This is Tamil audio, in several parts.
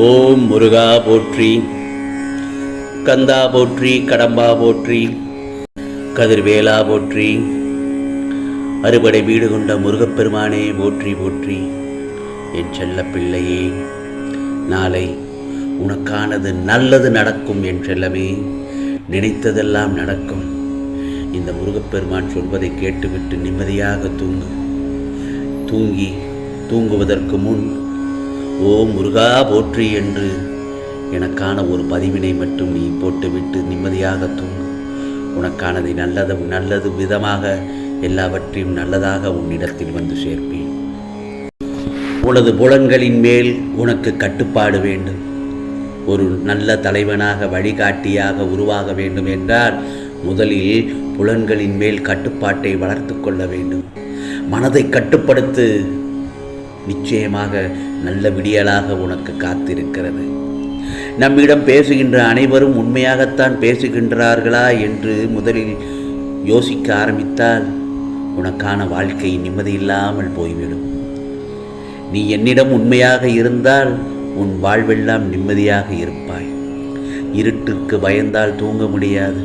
ஓம் முருகா போற்றி, கந்தா போற்றி, கடம்பா போற்றி, கதிர்வேலா போற்றி, அறுபடை வீடு கொண்ட முருகப்பெருமானே போற்றி போற்றி. என் செல்ல பிள்ளையே, நாளை உனக்கானது நல்லது நடக்கும். என் செல்லமே, நினைத்ததெல்லாம் நடக்கும். இந்த முருகப்பெருமான் சொல்வதை கேட்டுவிட்டு நிம்மதியாக தூங்குவதற்கு முன் ஓம் முருகா போற்றி என்று எனக்கான ஒரு பதிவினை மட்டும் நீ போட்டுவிட்டு நிம்மதியாக தூங்கு. உனக்கானதை நல்லது விதமாக எல்லாவற்றையும் நல்லதாக உன்னிடத்தில் வந்து சேர்ப்பேன். உனது புலன்களின் மேல் உனக்கு கட்டுப்பாடு வேண்டும். ஒரு நல்ல தலைவனாக வழிகாட்டியாக உருவாக வேண்டும் என்றால் முதலில் புலன்களின் மேல் கட்டுப்பாட்டை வளர்த்து கொள்ள வேண்டும். மனதை கட்டுப்படுத்து. நிச்சயமாக நல்ல விடியலாக உனக்கு காத்திருக்கிறது. நம்மிடம் பேசுகின்ற அனைவரும் உண்மையாகத்தான் பேசுகின்றார்களா என்று முதலில் யோசிக்க ஆரம்பித்தால் உனக்கான வாழ்க்கை நிம்மதியில்லாமல் போய்விடும். நீ என்னிடம் உண்மையாக இருந்தால் உன் வாழ்வெல்லாம் நிம்மதியாக இருப்பாய். இருட்டிற்கு பயந்தால் தூங்க முடியாது.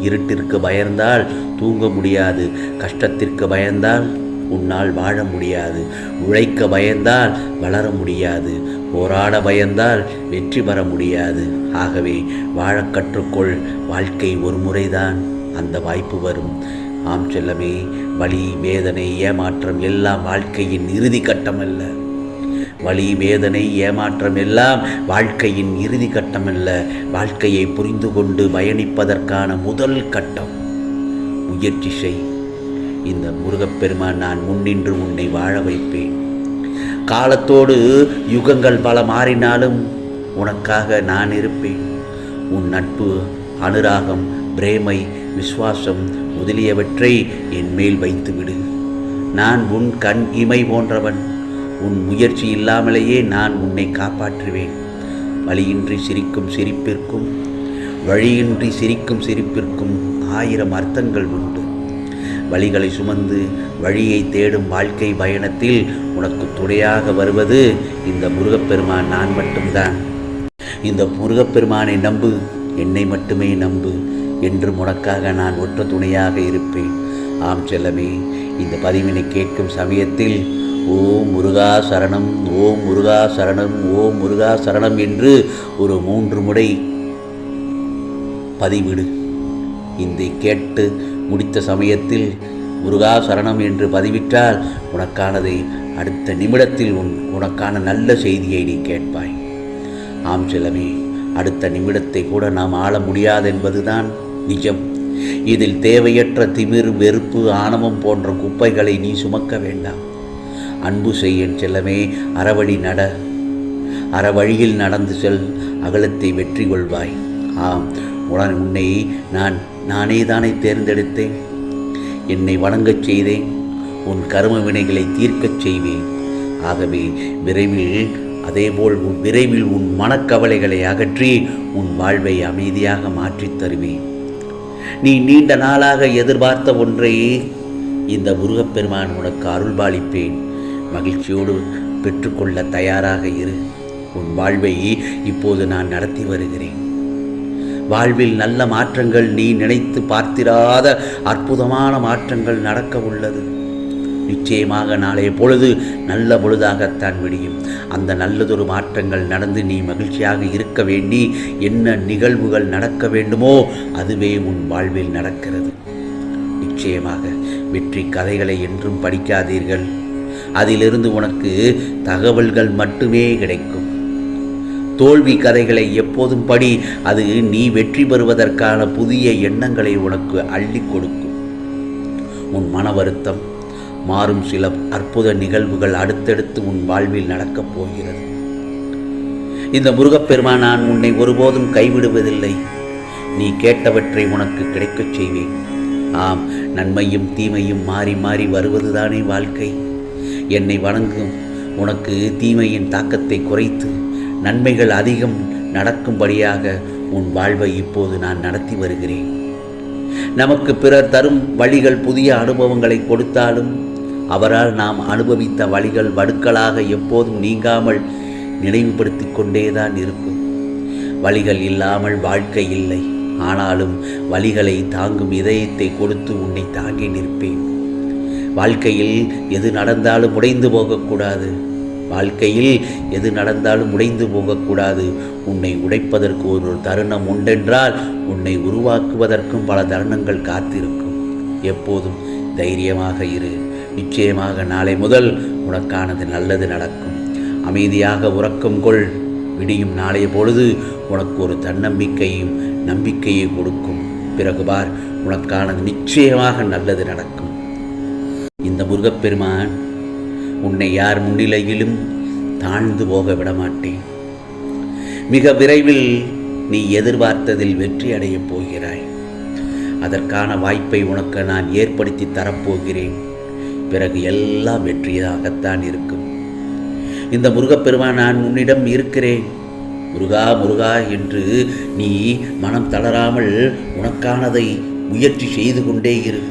இருட்டிற்கு பயந்தால் தூங்க முடியாது. கஷ்டத்திற்கு பயந்தால் உன்னால் வாழ முடியாது. உழைக்க பயந்தால் வளர முடியாது. போராட பயந்தால் வெற்றி பெற முடியாது. ஆகவே வாழ கற்றுக்கொள். வாழ்க்கை ஒரு முறைதான், அந்த வாய்ப்பு வரும். ஆம் செல்லமே, வலி, வேதனை, ஏமாற்றம் எல்லாம் வாழ்க்கையின் இறுதி கட்டமல்ல. வலி, வேதனை, ஏமாற்றம் எல்லாம் வாழ்க்கையின் இறுதி கட்டமல்ல. வாழ்க்கையை புரிந்து கொண்டு பயணிப்பதற்கான முதல் கட்டம். முயற்சி செய். இந்த முருகப்பெருமான் நான் முன்னின்று உன்னை வாழ வைப்பேன். காலத்தோடு யுகங்கள் பல மாறினாலும் உனக்காக நான் இருப்பேன். உன் நட்பு, அனுராகம், பிரேமை, விசுவாசம் முதலியவற்றை என் மேல் வைத்துவிடு. நான் உன் கண் இமை போன்றவன். உன் முயற்சி இல்லாமலேயே நான் உன்னை காப்பாற்றுவேன். வழியின்றி சிரிக்கும் சிரிப்பிற்கும் 1000 அர்த்தங்கள் உண்டு. வழிகளை சுமந்து வழியை தேடும் வாழ்க்கை பயணத்தில் உனக்கு துணையாக வருவது இந்த முருகப்பெருமான் நான் மட்டும்தான். இந்த முருகப்பெருமானை நம்பு, என்னை மட்டுமே நம்பு. என்றும் உனக்காக நான் ஒற்ற துணையாக இருப்பேன். ஆம் செல்லமே, இந்த பதிவினை கேட்கும் சமயத்தில் ஓம் முருகா சரணம், ஓம் முருகா சரணம், ஓம் முருகா சரணம் என்று ஒரு 3 முறை பதிவிடு. இந்த கேட்டு முடித்த சமயத்தில் முருகா சரணம் என்று பதிவிட்டால் உனக்கானதை அடுத்த நிமிடத்தில் உனக்கான நல்ல செய்தியை நீ கேட்பாய். ஆம் செல்லமே, அடுத்த நிமிடத்தை கூட நாம் ஆள முடியாது என்பதுதான் நிஜம். இதில் தேவையற்ற திமிர், வெறுப்பு, ஆணவம் போன்ற குப்பைகளை நீ சுமக்க வேண்டாம். அன்பு செய்ய செல்லமே. அறவழியில் நடந்து செல். அகலத்தை வெற்றி கொள்வாய். ஆம், உன்னை நானே தானே தேர்ந்தெடுத்தேன். என்னை வணங்கச் செய்தேன். உன் கர்ம வினைகளை தீர்க்கச் செய்வேன். ஆகவே விரைவில் உன் மனக்கவலைகளை அகற்றி உன் வாழ்வை அமைதியாக மாற்றித் தருவேன். நீ நீண்ட நாளாக எதிர்பார்த்த ஒன்றை இந்த முருகப்பெருமான் உனக்கு அருள்பாலிப்பேன். மகிழ்ச்சியோடு பெற்றுக்கொள்ள தயாராக இரு. உன் வாழ்வை இப்போது நான் நடத்தி வருகிறேன். வாழ்வில் நல்ல மாற்றங்கள், நீ நினைத்து பார்த்திராத அற்புதமான மாற்றங்கள் நடக்க உள்ளது. நிச்சயமாக நாளைய பொழுது நல்ல பொழுதாகத்தான் விடியும். அந்த நல்லதொரு மாற்றங்கள் நடந்து நீ மகிழ்ச்சியாக இருக்க வேண்டி என்ன நிகழ்வுகள் நடக்க வேண்டுமோ அதுவே உன் வாழ்வில் நடக்கிறது. நிச்சயமாக வெற்றி கதைகளை என்றும் படிக்காதீர்கள். அதிலிருந்து உனக்கு தகவல்கள் மட்டுமே கிடைக்கும். தோல்வி கதைகளை எப்போதும் படி. அது நீ வெற்றி பெறுவதற்கான புதிய எண்ணங்களை உனக்கு அள்ளி கொடுக்கும். உன் மன வருத்தம் மாறும். சில அற்புத நிகழ்வுகள் அடுத்தடுத்து உன் வாழ்வில் நடக்கப் போகிறது. இந்த முருகப்பெருமான் நான் உன்னை ஒருபோதும் கைவிடுவதில்லை. நீ கேட்டவற்றை உனக்கு கிடைக்கச் செய்வேன். ஆம், நன்மையும் தீமையும் மாறி மாறி வருவதுதானே வாழ்க்கை. என்னை வணங்கும் உனக்கு தீமையின் தாக்கத்தை குறைத்து நன்மைகள் அதிகம் நடக்கும்படியாக உன் வாழ்வை இப்போது நான் நடத்தி வருகிறேன். நமக்கு பிறர் தரும் வழிகள் புதிய அனுபவங்களை கொடுத்தாலும் அவரால் நாம் அனுபவித்த வழிகள் வடுக்களாக எப்போதும் நீங்காமல் நினைவுபடுத்தி கொண்டேதான் இருக்கும். வலிகள் இல்லாமல் வாழ்க்கை இல்லை. ஆனாலும் வலிகளை தாங்கும் இதயத்தை கொடுத்து உன்னை தாங்கி நிற்பேன். வாழ்க்கையில் எது நடந்தாலும் உடைந்து போகக்கூடாது. வாழ்க்கையில் எது நடந்தாலும் உடைந்து போகக்கூடாது. உன்னை உடைப்பதற்கு ஒரு தருணம் உண்டென்றால் உன்னை உருவாக்குவதற்கும் பல தருணங்கள் காத்திருக்கும். எப்போதும் தைரியமாக இரு. நிச்சயமாக நாளை முதல் உனக்கானது நல்லது நடக்கும். அமைதியாக உறக்கம் கொள். விடியும் நாளைய பொழுது உனக்கு ஒரு தன்னம்பிக்கையும் நம்பிக்கையை கொடுக்கும். பிறகு பார், உனக்கானது நிச்சயமாக நல்லது நடக்கும். இந்த முருகப்பெருமான் உன்னை யார் முன்னிலையிலும் தாழ்ந்து போக விடமாட்டேன். மிக விரைவில் நீ எதிர்பார்த்ததில் வெற்றி அடையப் போகிறாய். அதற்கான வாய்ப்பை உனக்கு நான் ஏற்படுத்தி தரப்போகிறேன். பிறகு எல்லாம் வெற்றியாகத்தான் இருக்கும். இந்த முருகப்பெருமான் நான் உன்னிடம் இருக்கிறேன். முருகா முருகா என்று நீ மனம் தளராமல் உனக்கானதை முயற்சி செய்து கொண்டே இரு.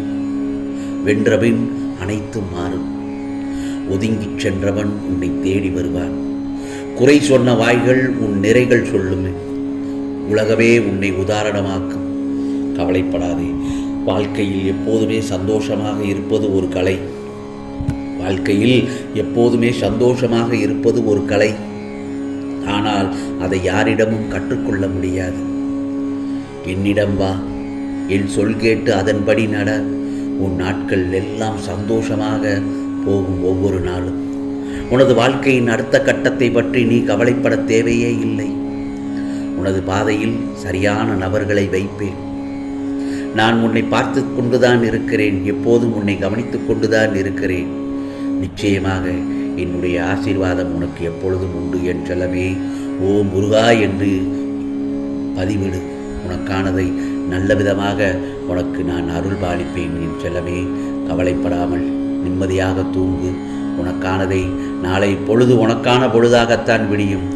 வென்றபின் அனைத்தும் மாறும். ஒதுங்கிச் சென்றவன் உன்னை தேடி வருவான். குறை சொன்ன வாய்கள் உன் நிறைகள் சொல்லுமே. உலகமே உன்னை உதாரணமாக்கும். கவலைப்படாதே. வாழ்க்கையில் எப்போதுமே சந்தோஷமாக இருப்பது ஒரு கலை. வாழ்க்கையில் எப்போதுமே சந்தோஷமாக இருப்பது ஒரு கலை. ஆனால் அதை யாரிடமும் கற்றுக்கொள்ள முடியாது. என்னிடம் வா, என் சொல் கேட்டு அதன்படி நட. உன் நாட்கள் எல்லாம் சந்தோஷமாக போகும். ஒவ்வொரு நாளும் உனது வாழ்க்கையின் அடுத்த கட்டத்தை பற்றி நீ கவலைப்பட தேவையே இல்லை. உனது பாதையில் சரியான நபர்களை வைப்பேன். நான் உன்னை பார்த்து கொண்டுதான் இருக்கிறேன். எப்போதும் உன்னை கவனித்து கொண்டுதான் இருக்கிறேன். நிச்சயமாக என்னுடைய ஆசீர்வாதம் உனக்கு எப்பொழுதும் உண்டு. என் செல்லமே, ஓ முருகா என்று பதிவிடு. உனக்கானதை நல்ல விதமாக உனக்கு நான் அருள் பாலிப்பேன். என் செல்லமே, கவலைப்படாமல் நிம்மதியாக தூங்கு. உனக்கானதை நாளை பொழுது உனக்கான பொழுதாகத்தான் விடியும்.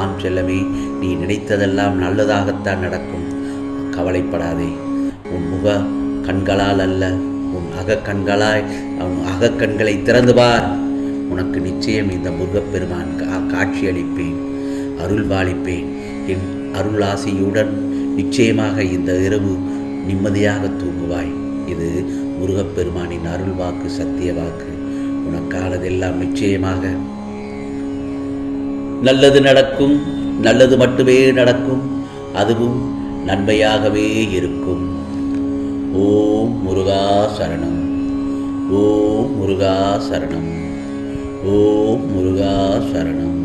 ஆம் செல்லமே, நீ நினைத்ததெல்லாம் நல்லதாகத்தான் நடக்கும். கவலைப்படாதே. உன் முக கண்களால் அல்ல, உன் அகக்கண்களாய் உன் அகக்கண்களை திறந்து பார். உனக்கு நிச்சயம் இந்த முருகப்பெருமான் காட்சி அளிப்பேன், அருள் பாலிப்பேன். என் அருள் ஆசியுடன் நிச்சயமாக இந்த இரவு நிம்மதியாக தூங்குவாய். இது முருகப்பெருமானின் அருள் வாக்கு, சத்திய வாக்கு. உனக்கானதெல்லாம் நிச்சயமாக நல்லது நடக்கும். நல்லது மட்டுமே நடக்கும். அதுவும் நன்மையாகவே இருக்கும். ஓம் முருகா சரணம். ஓம் முருகா சரணம். ஓம் முருகா சரணம்.